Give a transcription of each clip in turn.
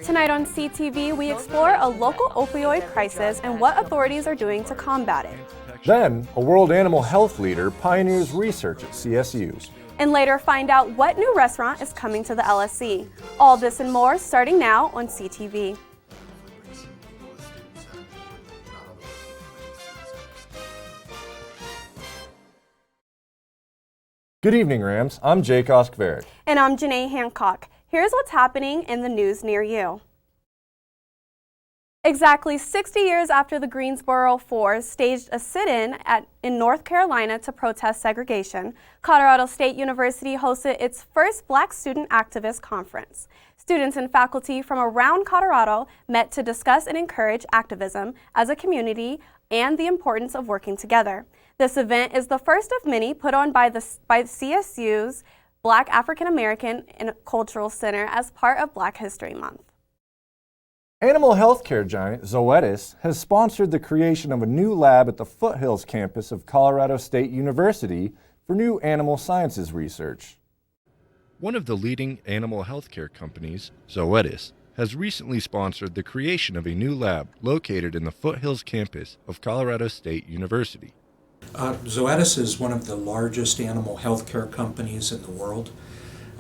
Tonight on CTV, we explore a local opioid crisis and what authorities are doing to combat it. Then, a world animal health leader pioneers research at CSU. And later find out what new restaurant is coming to the LSC. All this and more starting now on CTV. Good evening, Rams. I'm Jake Oskvarek. And I'm Janae Hancock. Here's what's happening in the news near you. Exactly 60 years after the Greensboro Four staged a sit-in in North Carolina to protest segregation, Colorado State University hosted its first Black Student Activist Conference. Students and faculty from around Colorado met to discuss and encourage activism as a community and the importance of working together. This event is the first of many put on by CSU's Black African American and Cultural Center as part of Black History Month. Animal healthcare giant Zoetis has sponsored the creation of a new lab at the Foothills Campus of Colorado State University for new animal sciences research. One of the leading animal healthcare companies, Zoetis, has recently sponsored the creation of a new lab located in the Foothills Campus of Colorado State University. Zoetis is one of the largest animal healthcare companies in the world.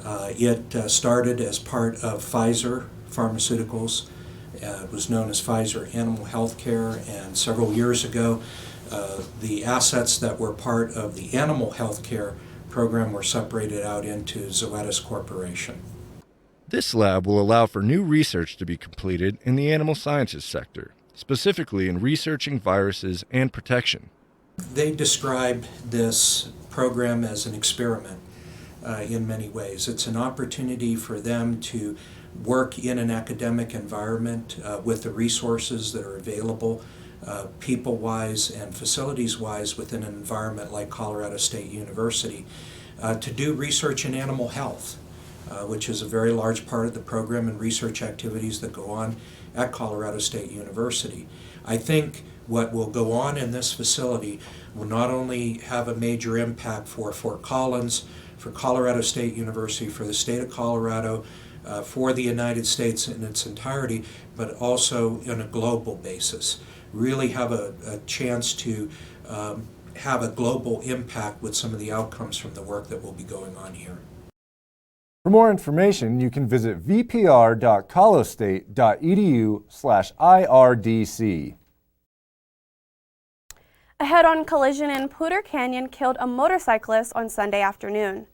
It started as part of Pfizer Pharmaceuticals. It was known as Pfizer Animal Healthcare, and several years ago, the assets that were part of the animal healthcare program were separated out into Zoetis Corporation. This lab will allow for new research to be completed in the animal sciences sector, specifically in researching viruses and protection. They described this program as an experiment in many ways. It's an opportunity for them to work in an academic environment with the resources that are available people-wise and facilities-wise within an environment like Colorado State University to do research in animal health, which is a very large part of the program and research activities that go on at Colorado State University. I think what will go on in this facility will not only have a major impact for Fort Collins, for Colorado State University, for the state of Colorado, for the United States in its entirety, but also on a global basis. Really have a chance to have a global impact with some of the outcomes from the work that will be going on here. For more information, you can visit vpr.colostate.edu/IRDC. A head-on collision in Poudre Canyon killed a motorcyclist on Sunday afternoon.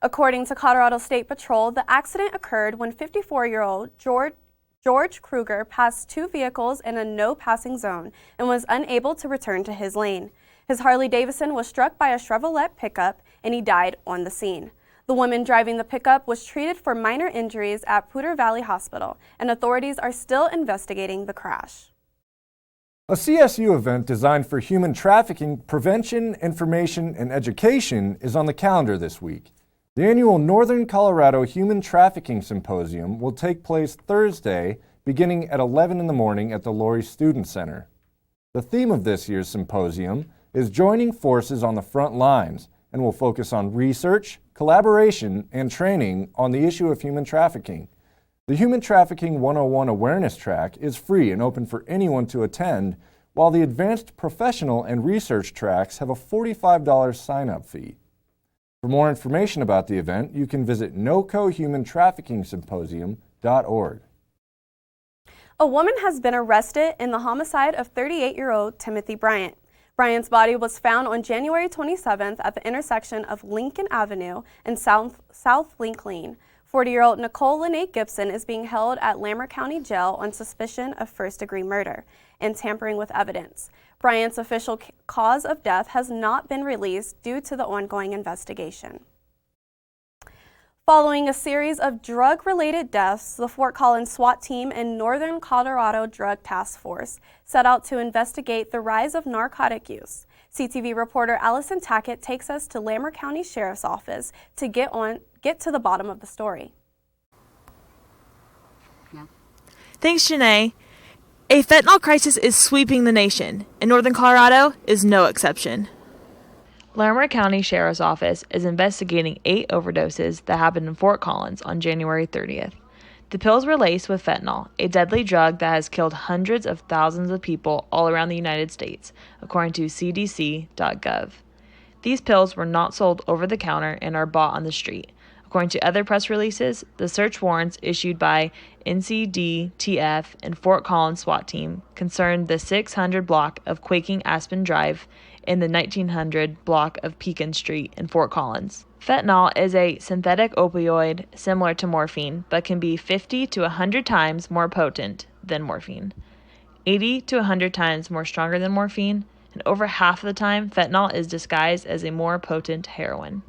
According to Colorado State Patrol, the accident occurred when 54-year-old George Kruger passed two vehicles in a no-passing zone and was unable to return to his lane. His Harley-Davidson was struck by a Chevrolet pickup and he died on the scene. The woman driving the pickup was treated for minor injuries at Poudre Valley Hospital, and authorities are still investigating the crash. A CSU event designed for human trafficking prevention, information, and education is on the calendar this week. The annual Northern Colorado Human Trafficking Symposium will take place Thursday, beginning at 11 in the morning at the Laurie Student Center. The theme of this year's symposium is Joining Forces on the Front Lines and will focus on research, collaboration, and training on the issue of human trafficking. The Human Trafficking 101 Awareness Track is free and open for anyone to attend, while the Advanced Professional and Research tracks have a $45 sign-up fee. For more information about the event, you can visit nocohumantraffickingsymposium.org. A woman has been arrested in the homicide of 38-year-old Timothy Bryant. Bryant's body was found on January 27th at the intersection of Lincoln Avenue and South Link Lane. 40-year-old Nicole Lene Gibson is being held at Larimer County Jail on suspicion of first-degree murder and tampering with evidence. Bryant's official cause of death has not been released due to the ongoing investigation. Following a series of drug-related deaths, the Fort Collins SWAT team and Northern Colorado Drug Task Force set out to investigate the rise of narcotic use. CTV reporter Alyson Tackitt takes us to Larimer County Sheriff's Office to get to the bottom of the story. Thanks, Janae. A fentanyl crisis is sweeping the nation, and Northern Colorado is no exception. Larimer County Sheriff's Office is investigating 8 overdoses that happened in Fort Collins on January 30th. The pills were laced with fentanyl, a deadly drug that has killed hundreds of thousands of people all around the United States, according to cdc.gov. These pills were not sold over the counter and are bought on the street. According to other press releases, the search warrants issued by NCDTF and Fort Collins SWAT team concerned the 600 block of Quaking Aspen Drive and the 1900 block of Pekin Street in Fort Collins. Fentanyl is a synthetic opioid similar to morphine, but can be 50 to 100 times more potent than morphine, 80 to 100 times more stronger than morphine, and over half of the time, fentanyl is disguised as a more potent heroin.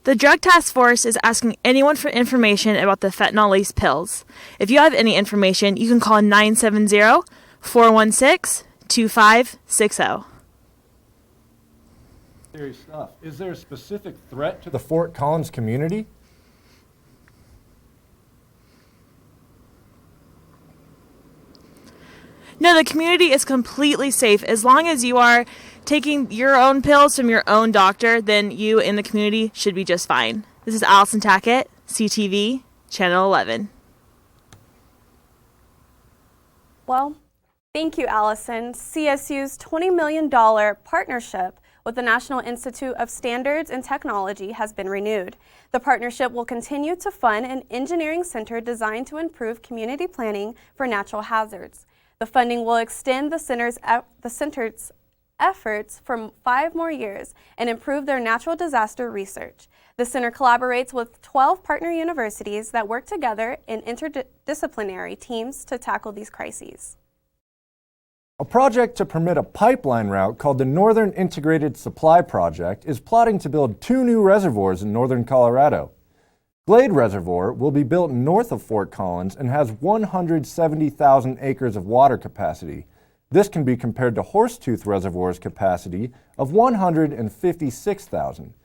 The Drug Task Force is asking anyone for information about the fentanyl-laced pills. If you have any information, you can call 970-416-2560. Serious stuff. Is there a specific threat to the Fort Collins community? No, the community is completely safe. As long as you are taking your own pills from your own doctor, then you and the community should be just fine. This is Alyson Tackitt, CTV, Channel 11. Well, thank you, Alyson. CSU's $20 million partnership with the National Institute of Standards and Technology has been renewed. The partnership will continue to fund an engineering center designed to improve community planning for natural hazards. The funding will extend the center's efforts for 5 more years and improve their natural disaster research. The center collaborates with 12 partner universities that work together in interdisciplinary teams to tackle these crises. A project to permit a pipeline route called the Northern Integrated Supply Project is plotting to build 2 new reservoirs in northern Colorado. Glade Reservoir will be built north of Fort Collins and has 170,000 acres of water capacity. This can be compared to Horsetooth Reservoir's capacity of 156,000.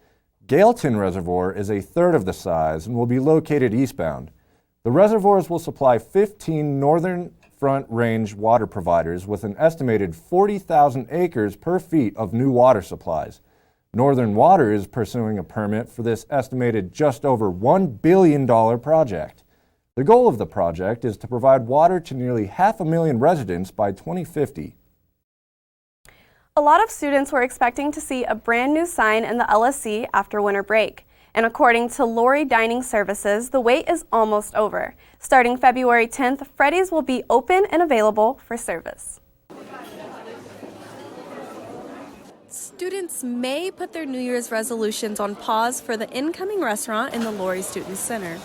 Galeton Reservoir is a third of the size and will be located eastbound. The reservoirs will supply 15 northern Front Range water providers with an estimated 40,000 acres per feet of new water supplies. Northern Water is pursuing a permit for this estimated just over $1 billion project. The goal of the project is to provide water to nearly 500,000 residents by 2050. A lot of students were expecting to see a brand new sign in the LSC after winter break. And according to Lori Dining Services, the wait is almost over. Starting February 10th, Freddy's will be open and available for service. Students may put their New Year's resolutions on pause for the incoming restaurant in the Lori Student Center.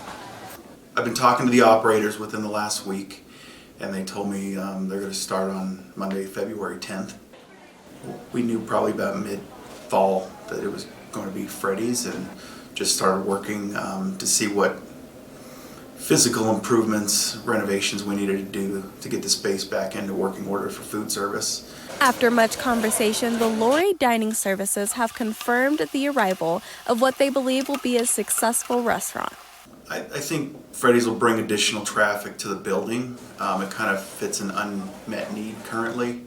I've been talking to the operators within the last week, and they told me they're going to start on Monday, February 10th. We knew probably about mid-fall that it was going to be Freddy's, and just started working to see what physical improvements, renovations we needed to do to get the space back into working order for food service. After much conversation, the Lori Dining Services have confirmed the arrival of what they believe will be a successful restaurant. I think Freddy's will bring additional traffic to the building. It kind of fits an unmet need currently.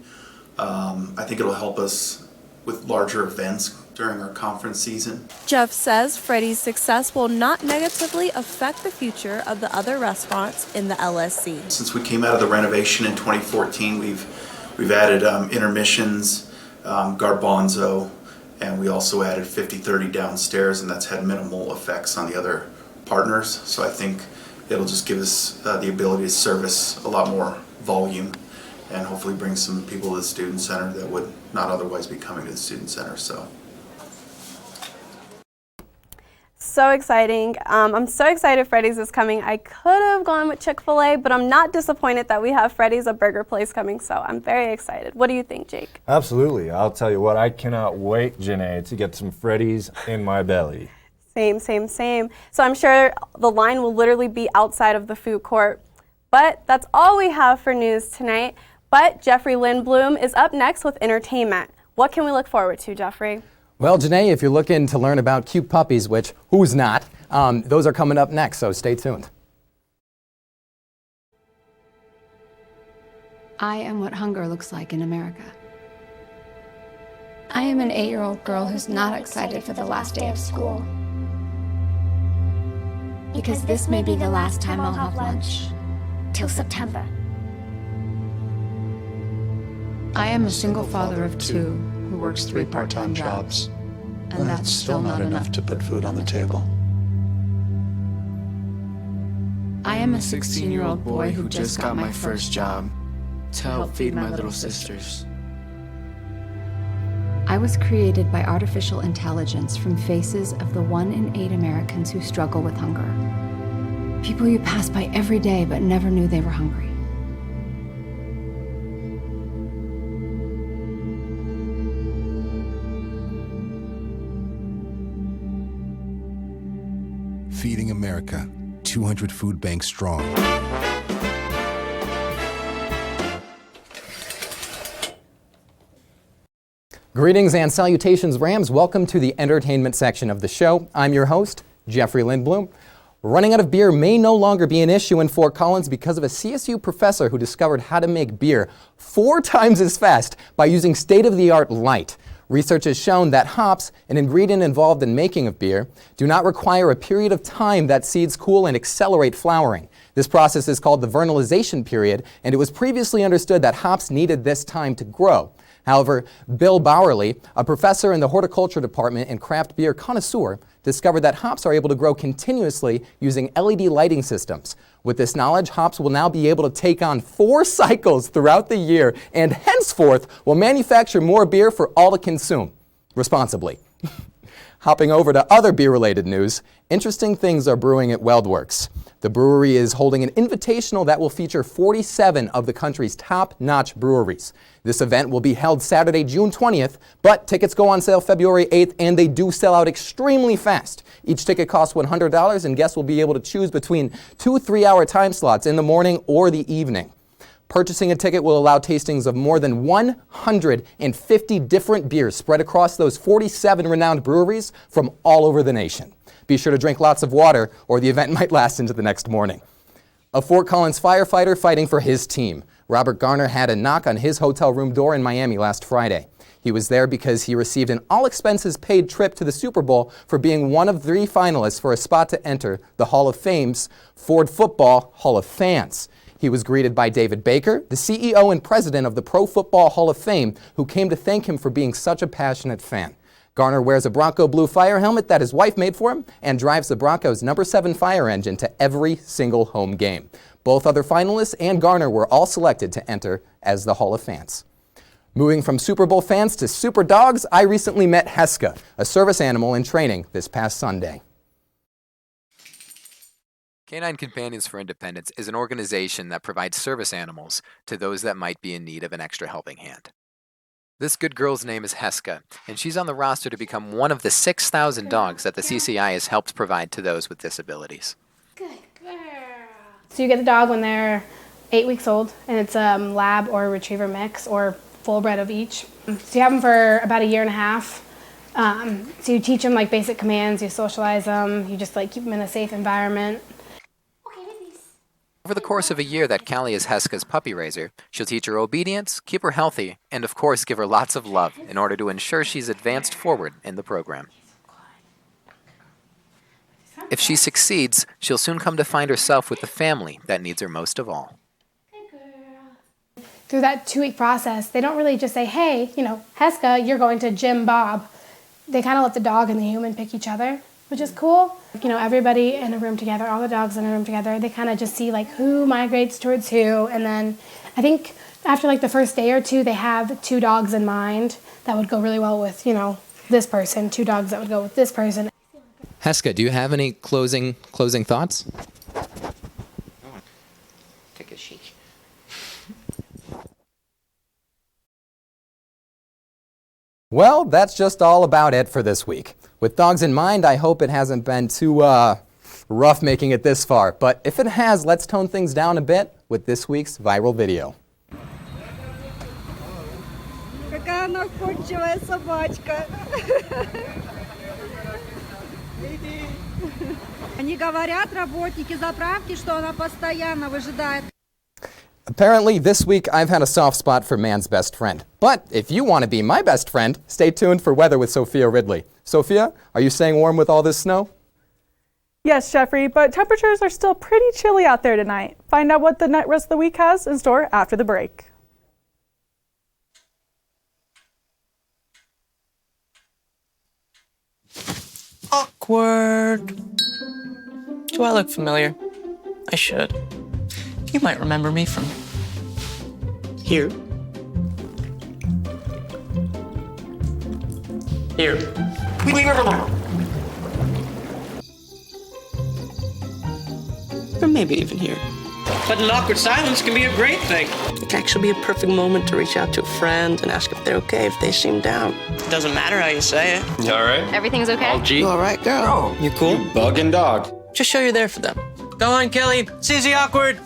I think it'll help us with larger events during our conference season. Jeff says Freddy's success will not negatively affect the future of the other restaurants in the LSC. Since we came out of the renovation in 2014, we've added intermissions, garbanzo, and we also added 50/30 downstairs, and that's had minimal effects on the other partners. So I think it'll just give us the ability to service a lot more volume and hopefully bring some people to the student center that would not otherwise be coming to the student center. So exciting. I'm so excited Freddy's is coming. I could have gone with Chick-fil-A, but I'm not disappointed that we have Freddy's, a burger place, coming, so I'm very excited. What do you think, Jake? Absolutely. I'll tell you what, I cannot wait, Janae, to get some Freddy's in my belly. Same. So I'm sure the line will literally be outside of the food court. But that's all we have for news tonight. But Jeffery Lindblom is up next with entertainment. What can we look forward to, Jeffrey? Well, Janae, if you're looking to learn about cute puppies, which who's not, those are coming up next, so stay tuned. I am what hunger looks like in America. I am an 8-year-old girl who's not excited for the last day of school. because this may be the last time I'll have lunch. Till September. I am a single father of two who works 3 part-time jobs, and that's still not enough to put food on the table. I am a 16-year-old boy who just got my first job to help feed my little sisters. I was created by artificial intelligence from faces of the 1 in 8 Americans who struggle with hunger. People you pass by every day but never knew they were hungry. Feeding America, 200 food banks strong. Greetings and salutations, Rams. Welcome to the entertainment section of the show. I'm your host, Jeffery Lindblom. Running out of beer may no longer be an issue in Fort Collins because of a CSU professor who discovered how to make beer 4 times as fast by using state-of-the-art light. Research has shown that hops, an ingredient involved in making of beer, do not require a period of time that seeds cool and accelerate flowering. This process is called the vernalization period, and it was previously understood that hops needed this time to grow. However, Bill Bowerly, a professor in the horticulture department and craft beer connoisseur, discovered that hops are able to grow continuously using LED lighting systems. With this knowledge, hops will now be able to take on 4 cycles throughout the year and henceforth will manufacture more beer for all to consume responsibly. Hopping over to other beer-related news, interesting things are brewing at WeldWorks. The brewery is holding an invitational that will feature 47 of the country's top-notch breweries. This event will be held Saturday, June 20th, but tickets go on sale February 8th, and they do sell out extremely fast. Each ticket costs $100, and guests will be able to choose between 2 3-hour time slots in the morning or the evening. Purchasing a ticket will allow tastings of more than 150 different beers spread across those 47 renowned breweries from all over the nation. Be sure to drink lots of water, or the event might last into the next morning. A Fort Collins firefighter fighting for his team. Robert Garner had a knock on his hotel room door in Miami last Friday. He was there because he received an all-expenses-paid trip to the Super Bowl for being one of 3 finalists for a spot to enter the Hall of Fame's Ford Football Hall of Fans. He was greeted by David Baker, the CEO and president of the Pro Football Hall of Fame, who came to thank him for being such a passionate fan. Garner wears a Bronco blue fire helmet that his wife made for him and drives the Broncos' number 7 fire engine to every single home game. Both other finalists and Garner were all selected to enter as the Hall of Fans. Moving from Super Bowl fans to super dogs, I recently met Heska, a service animal in training this past Sunday. Canine Companions for Independence is an organization that provides service animals to those that might be in need of an extra helping hand. This good girl's name is Heska, and she's on the roster to become one of the 6,000 dogs that the CCI has helped provide to those with disabilities. Good girl. So you get the dog when they're 8 weeks old, and it's a lab or retriever mix or full bred of each. So you have them for about 1.5 years. So you teach them like basic commands, you socialize them, you just like keep them in a safe environment. Over the course of a year that Callie is Heska's puppy raiser, she'll teach her obedience, keep her healthy, and of course give her lots of love in order to ensure she's advanced forward in the program. If she succeeds, she'll soon come to find herself with the family that needs her most of all. Through that 2-week process, they don't really just say, hey, Heska, you're going to Jim Bob. They kind of let the dog and the human pick each other, which is cool. Everybody in a room together, all the dogs in a room together, they kind of just see like who migrates towards who. And then I think after like the first day or 2, they have 2 dogs in mind that would go really well with, this person, 2 dogs that would go with this person. Heska, do you have any closing thoughts? Take a shake. Well, that's just all about it for this week. With dogs in mind, I hope it hasn't been too rough making it this far. But if it has, let's tone things down a bit with this week's viral video. Какая находчивая собачка. Они говорят, работники заправки, что она постоянно выжидает. Apparently, this week I've had a soft spot for man's best friend. But if you want to be my best friend, stay tuned for weather with Sophia Ridley. Sophia, are you staying warm with all this snow? Yes, Jeffrey, but temperatures are still pretty chilly out there tonight. Find out what the rest of the week has in store after the break. Awkward. Do I look familiar? I should. You might remember me from here. Here. Or maybe even here. But an awkward silence can be a great thing. It can actually be a perfect moment to reach out to a friend and ask if they're okay if they seem down. It doesn't matter how you say it. You all right? Everything's okay? All G? You all right, girl? Oh, You cool? you bugging dog. Just show you're there for them. Go on, Kelly. Seize the awkward.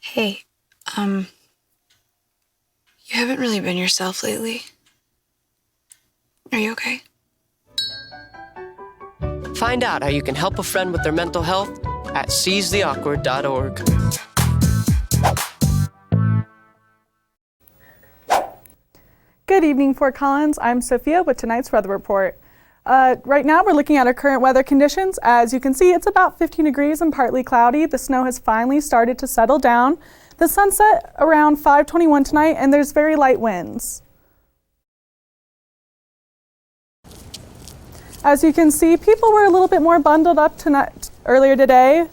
Hey, you haven't really been yourself lately. Are you okay? Find out how you can help a friend with their mental health at seizetheawkward.org. Good evening, Fort Collins. I'm Sophia with tonight's weather report. Right now we're looking at our current weather conditions. As you can see, it's about 15 degrees and partly cloudy. The snow has finally started to settle down. The sun set around 5:21 tonight, and there's very light winds. As you can see, people were a little bit more bundled up earlier today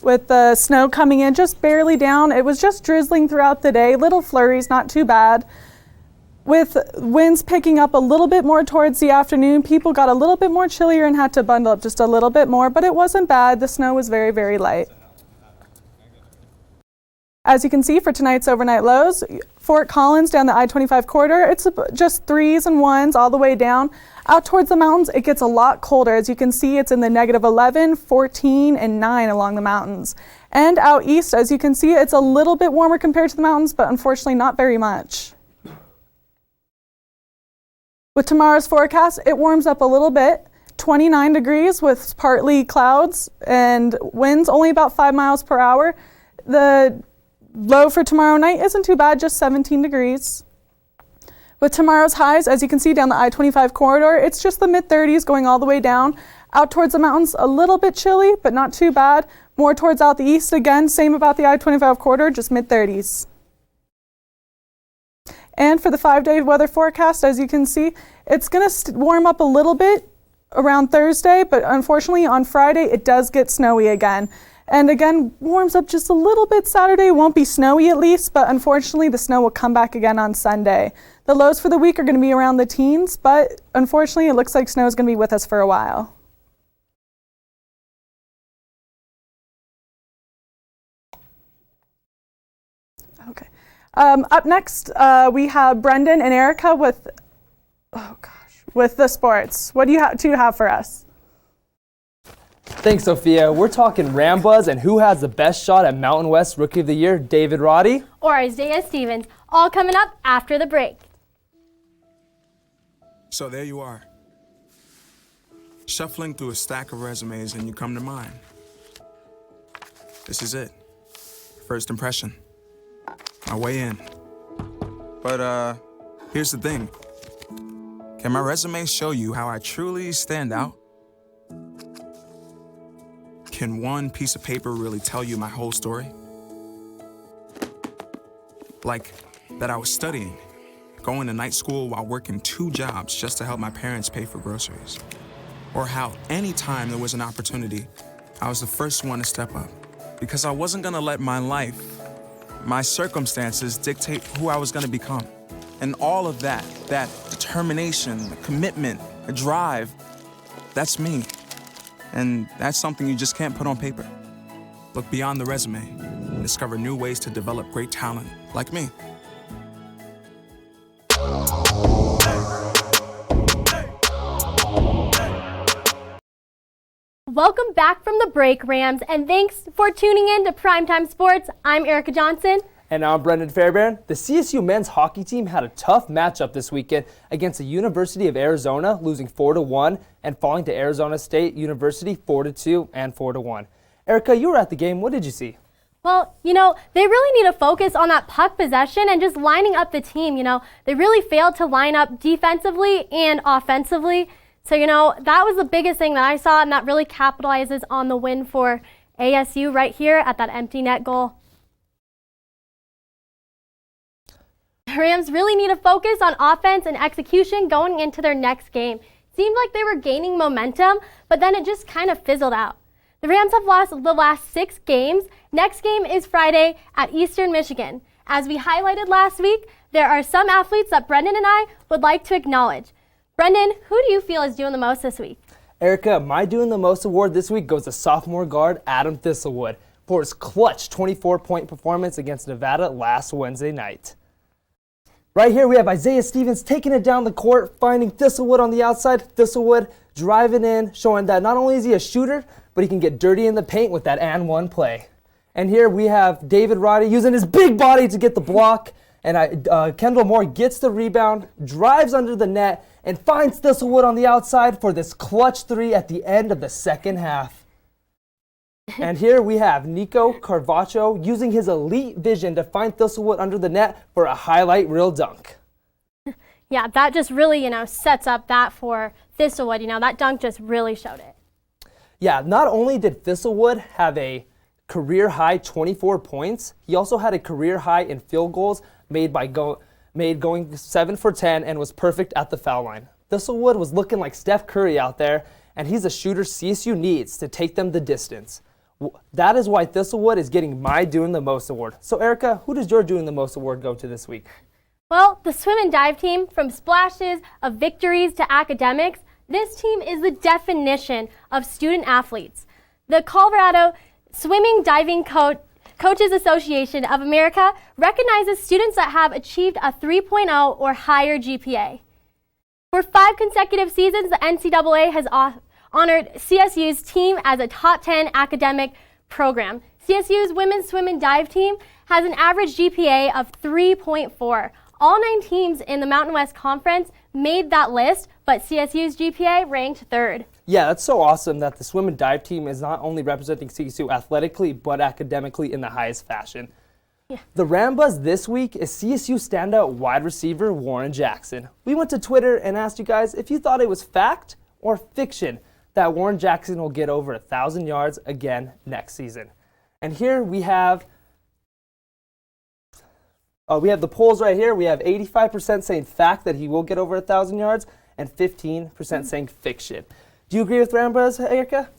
with the snow coming in just barely down. It was just drizzling throughout the day, little flurries, not too bad. With winds picking up a little bit more towards the afternoon, people got a little bit more chillier and had to bundle up just a little bit more, but it wasn't bad. The snow was very, very light. As you can see for tonight's overnight lows, Fort Collins down the I-25 corridor, it's just 3s and 1s all the way down. Out towards the mountains, it gets a lot colder. As you can see, it's in the -11, 14, and 9 along the mountains. And out east, as you can see, it's a little bit warmer compared to the mountains, but unfortunately not very much. With tomorrow's forecast, it warms up a little bit, 29 degrees with partly clouds and winds only about 5 miles per hour. The low for tomorrow night isn't too bad, just 17 degrees. With tomorrow's highs, as you can see down the I-25 corridor, it's just the mid-30s going all the way down. Out towards the mountains, a little bit chilly, but not too bad. More towards out the east, again, same about the I-25 corridor, just mid-30s. And for the 5-day weather forecast, as you can see, it's going to warm up a little bit around Thursday, but unfortunately on Friday it does get snowy again. And again, warms up just a little bit Saturday. Won't be snowy at least, but unfortunately the snow will come back again on Sunday. The lows for the week are going to be around the teens, but unfortunately it looks like snow is going to be with us for a while. Okay. Up next, we have Brendan and Erica with the sports. What do you have for us? Thanks, Sophia. We're talking Rambuzz and who has the best shot at Mountain West Rookie of the Year, David Roddy or Isaiah Stevens, all coming up after the break. So there you are, shuffling through a stack of resumes and you come to mine. This is it. First impression. My way in. But here's the thing. Can my resume show you how I truly stand out? Can one piece of paper really tell you my whole story? Like that I was studying, going to night school while working 2 jobs just to help my parents pay for groceries. Or how anytime there was an opportunity, I was the first one to step up. Because I wasn't gonna let my life, my circumstances dictate who I was gonna become. And all of that determination, the commitment, the drive, that's me. And that's something you just can't put on paper. Look beyond the resume and discover new ways to develop great talent like me. Welcome back from the break, Rams, and thanks for tuning in to Primetime Sports. I'm Erica Johnson. And I'm Brendon Fairbairn. The CSU men's hockey team had a tough matchup this weekend against the University of Arizona, losing 4-1 and falling to Arizona State University 4-2 and 4-1. Erica, you were at the game. What did you see? Well, they really need to focus on that puck possession and just lining up the team. They really failed to line up defensively and offensively. So, that was the biggest thing that I saw, and that really capitalizes on the win for ASU right here at that empty net goal. The Rams really need to focus on offense and execution going into their next game. Seemed like they were gaining momentum, but then it just kind of fizzled out. The Rams have lost the last 6 games. Next game is Friday at Eastern Michigan. As we highlighted last week, there are some athletes that Brendon and I would like to acknowledge. Brendon, who do you feel is doing the most this week? Erica, my doing the most award this week goes to sophomore guard Adam Thistlewood for his clutch 24-point performance against Nevada last Wednesday night. Right here we have Isaiah Stevens taking it down the court, finding Thistlewood on the outside. Thistlewood driving in, showing that not only is he a shooter, but he can get dirty in the paint with that and one play. And here we have David Roddy using his big body to get the block. And Kendall Moore gets the rebound, drives under the net, and finds Thistlewood on the outside for this clutch 3 at the end of the second half. And here we have Nico Carvacho using his elite vision to find Thistlewood under the net for a highlight reel dunk. Yeah, that just really, sets up that for Thistlewood. That dunk just really showed it. Yeah, not only did Thistlewood have a career-high 24 points, he also had a career-high in field goals made going 7 for 10 and was perfect at the foul line. Thistlewood was looking like Steph Curry out there, and he's a shooter CSU needs to take them the distance. That is why Thistlewood is getting my Doing the Most award. So Erica, who does your Doing the Most award go to this week? Well, the swim and dive team, from splashes of victories to academics, this team is the definition of student athletes. The Colorado Swimming Diving Coaches Association of America recognizes students that have achieved a 3.0 or higher GPA. For 5 consecutive seasons, the NCAA has honored CSU's team as a top 10 academic program. CSU's women's swim and dive team has an average GPA of 3.4. All 9 teams in the Mountain West Conference made that list, but CSU's GPA ranked 3rd. Yeah, that's so awesome that the swim and dive team is not only representing CSU athletically, but academically in the highest fashion. Yeah. The Rambuzz this week is CSU standout wide receiver Warren Jackson. We went to Twitter and asked you guys if you thought it was fact or fiction that Warren Jackson will get over 1,000 yards again next season. And here we have the polls right here. We have 85% saying fact that he will get over 1,000 yards and 15% saying fiction. Do you agree with Rambuzz, Erica?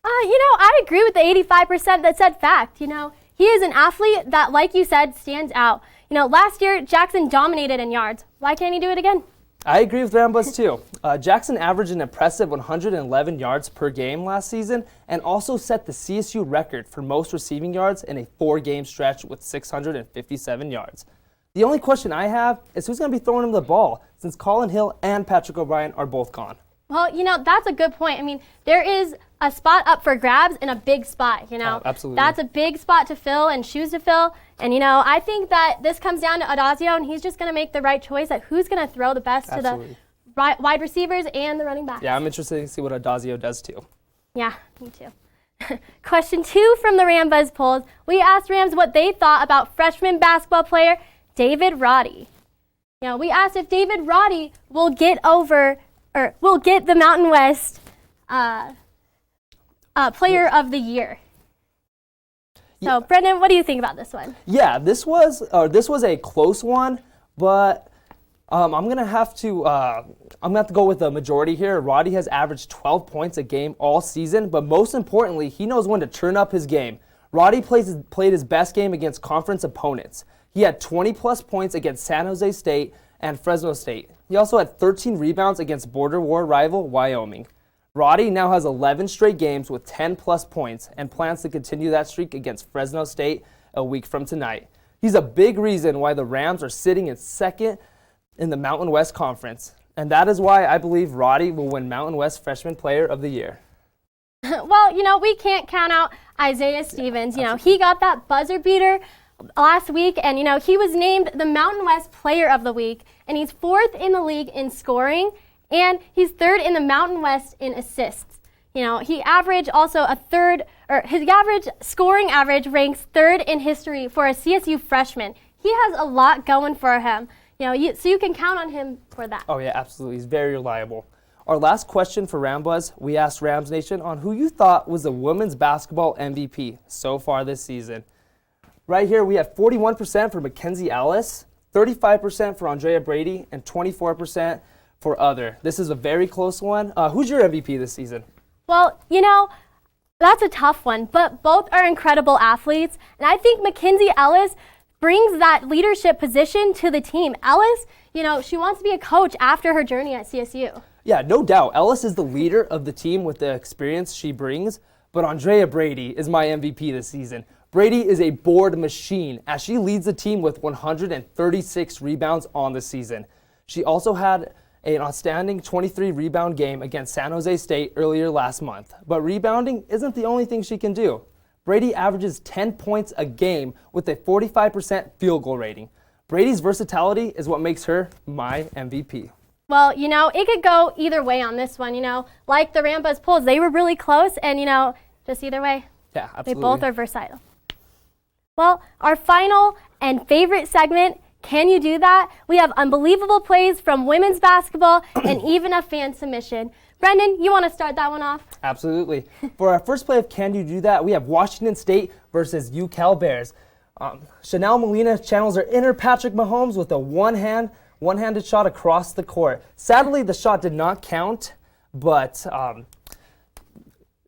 I agree with the 85% that said fact. He is an athlete that, like you said, stands out. Last year, Jackson dominated in yards. Why can't he do it again? I agree with Rambuzz too. Jackson averaged an impressive 111 yards per game last season and also set the CSU record for most receiving yards in a 4-game stretch with 657 yards. The only question I have is who's going to be throwing him the ball since Colin Hill and Patrick O'Brien are both gone. Well, that's a good point. There is a spot up for grabs in a big spot, Absolutely. That's a big spot to fill and shoes to fill. And, I think that this comes down to Adazio, and he's just going to make the right choice at who's going to throw the best to the wide receivers and the running backs. Yeah, I'm interested to see what Adazio does too. Yeah, me too. Question 2 from the Rambuzz polls. We asked Rams what they thought about freshman basketball player David Roddy. We asked if David Roddy will get the Mountain West Player of the Year. So, Brendon, what do you think about this one? Yeah, this was a close one, but I'm gonna have to go with the majority here. Roddy has averaged 12 points a game all season, but most importantly, he knows when to turn up his game. Roddy played his best game against conference opponents. He had 20-plus points against San Jose State and Fresno State. He also had 13 rebounds against border war rival Wyoming. Roddy now has 11 straight games with 10-plus points and plans to continue that streak against Fresno State a week from tonight. He's a big reason why the Rams are sitting in second in the Mountain West Conference, and that is why I believe Roddy will win Mountain West Freshman Player of the Year. Well, we can't count out Isaiah Stevens. He got that buzzer beater last week, and he was named the Mountain West Player of the Week, and he's 4th in the league in scoring, and he's 3rd in the Mountain West in assists. You know, he averaged also his scoring average ranks 3rd in history for a CSU freshman. He has a lot going for him. You know, so you can count on him for that. Oh yeah, absolutely. He's very reliable. Our last question for Rambuzz, we asked Rams Nation on who you thought was the women's basketball MVP so far this season. Right here we have 41% for Mackenzie Ellis, 35% for Andrea Brady, and 24% for other. This is a very close one. Who's your MVP this season? Well, you know, that's a tough one, but both are incredible athletes. And I think Mackenzie Ellis brings that leadership position to the team. Ellis, you know, she wants to be a coach after her journey at CSU. Yeah, no doubt. Ellis is the leader of the team with the experience she brings, but Andrea Brady is my MVP this season. Brady is a board machine as she leads the team with 136 rebounds on the season. She also had an outstanding 23 rebound game against San Jose State earlier last month. But rebounding isn't the only thing she can do. Brady averages 10 points a game with a 45% field goal rating. Brady's versatility is what makes her my MVP. Well, you know, it could go either way on this one, you know. Like the Rambuzz polls, they were really close, and, you know, just either way. Yeah, absolutely. They both are versatile. Well, our final and favorite segment, Can You Do That? We have unbelievable plays from women's basketball and even a fan submission. Brendan, you want to start that one off? Absolutely. For our first play of Can You Do That, we have Washington State versus UCal Bears. Chanel Molina channels her inner Patrick Mahomes with a one-handed shot across the court. Sadly, the shot did not count, but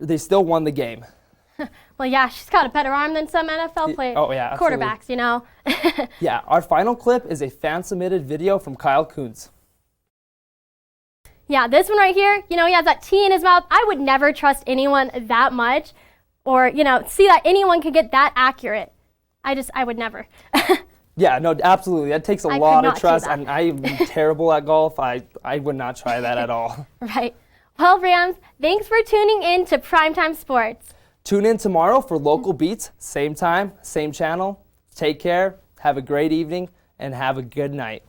they still won the game. Well, yeah, she's got a better arm than some NFL players. Oh, yeah, absolutely. Quarterbacks, you know. Yeah, our final clip is a fan-submitted video from Kyle Kuntz. Yeah, this one right here, you know, he has that T in his mouth. I would never trust anyone that much or, you know, see that anyone could get that accurate. I would never. Yeah, no, absolutely. That takes a lot of trust, and I am terrible at golf. I would not try that at all. Right. Well, Rams, thanks for tuning in to Primetime Sports. Tune in tomorrow for local beats, same time, same channel. Take care, have a great evening, and have a good night.